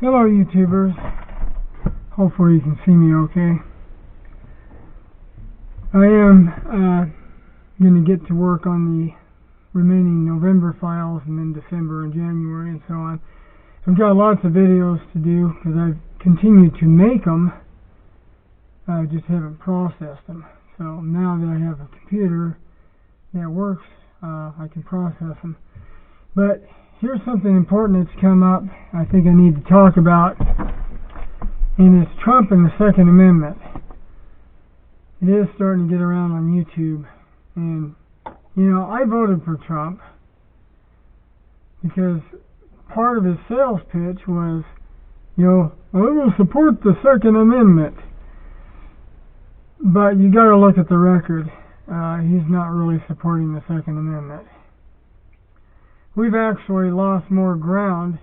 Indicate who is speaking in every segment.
Speaker 1: Hello YouTubers, hopefully you can see me okay. I am going to get to work on the remaining November files and then December and January and so on. I've got lots of videos to do because I've continued to make them, I just haven't processed them. So now that I have a computer that works, I can process them. But here's something important that's come up I think I need to talk about, and it's Trump and the Second Amendment. It is starting to get around on YouTube, and I voted for Trump because part of his sales pitch was, I will support the Second Amendment. But you got to look at the record. He's not really supporting the Second Amendment. We've actually lost more ground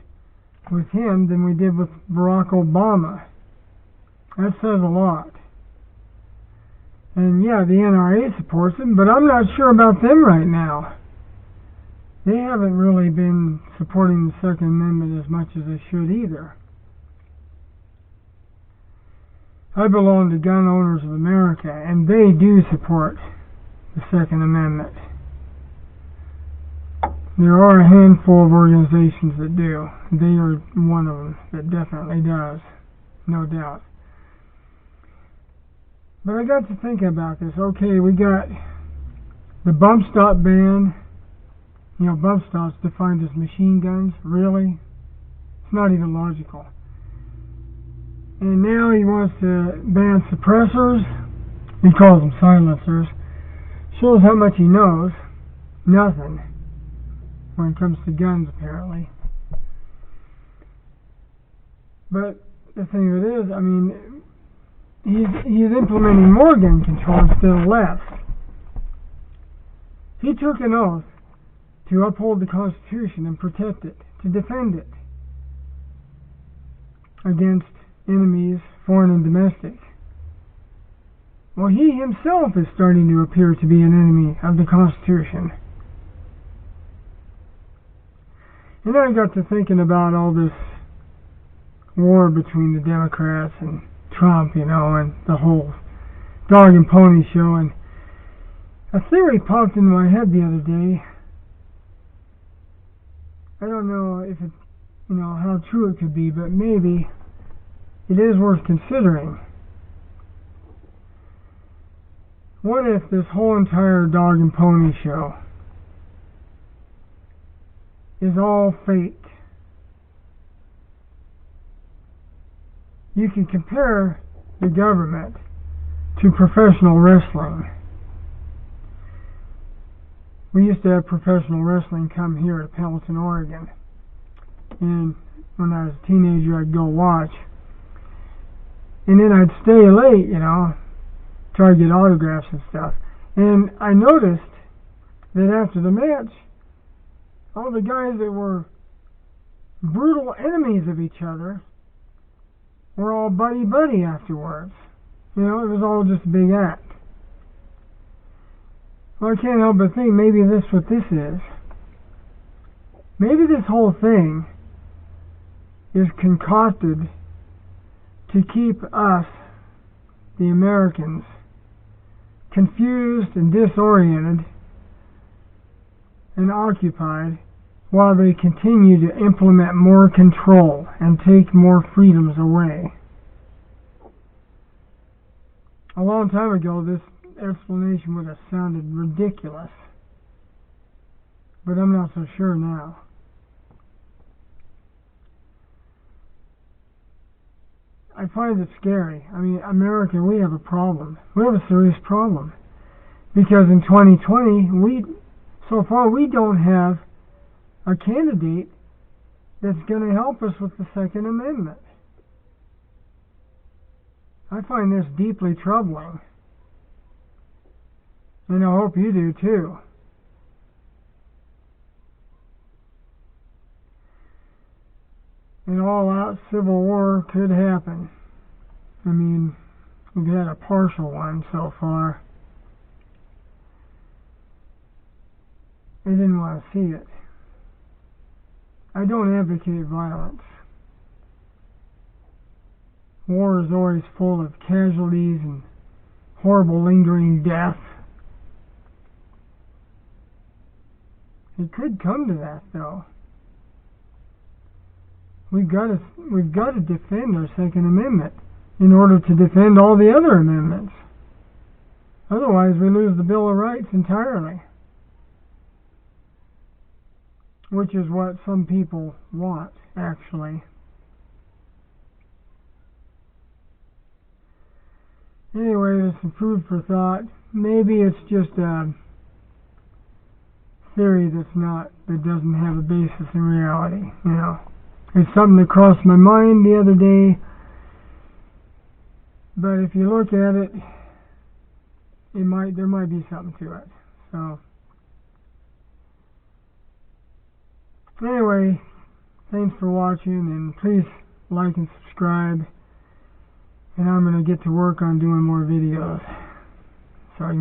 Speaker 1: with him than we did with Barack Obama. That says a lot. And yeah, the NRA supports him, but I'm not sure about them right now. They haven't really been supporting the Second Amendment as much as they should either. I belong to Gun Owners of America, and they do support the Second Amendment. There are a handful of organizations that do. They are one of them that definitely does, no doubt. But I got to thinking about this. Okay, we got the bump stop ban. Bump stops defined as machine guns. Really? It's not even logical. And now he wants to ban suppressors. He calls them silencers. Shows how much he knows. Nothing. When it comes to guns, apparently. But the thing of it is, he's implementing more gun control instead of less. He took an oath to uphold the Constitution and protect it, to defend it against enemies, foreign and domestic. Well, he himself is starting to appear to be an enemy of the Constitution. And then I got to thinking about all this war between the Democrats and Trump, and the whole dog and pony show. And a theory popped into my head the other day. I don't know if it, how true it could be, but maybe it is worth considering. What if this whole entire dog and pony show is all fake? You can compare the government to professional wrestling. We used to have professional wrestling come here at Pendleton, Oregon. And when I was a teenager, I'd go watch. And then I'd stay late, try to get autographs and stuff. And I noticed that after the match, all the guys that were brutal enemies of each other were all buddy-buddy afterwards. It was all just a big act. Well, I can't help but think maybe this is what this is. Maybe this whole thing is concocted to keep us, the Americans, confused and disoriented and occupied while they continue to implement more control and take more freedoms away. A long time ago, this explanation would have sounded ridiculous, but I'm not so sure now. I find it scary. America, we have a problem. We have a serious problem. Because in 2020, so far we don't have a candidate that's going to help us with the Second Amendment. I find this deeply troubling. And I hope you do too. An all-out civil war could happen. We've had a partial one so far. I didn't want to see it. I don't advocate violence. war is always full of casualties and horrible lingering death. It could come to that, though. We've got to defend our Second Amendment in order to defend all the other amendments. Otherwise, we lose the Bill of Rights entirely, which is what some people want, actually. Anyway, there's some food for thought. Maybe it's just a theory that doesn't have a basis in reality, you know. It's something that crossed my mind the other day, but if you look at it, there might be something to it. So anyway, thanks for watching, and please like and subscribe, and I'm going to get to work on doing more videos. So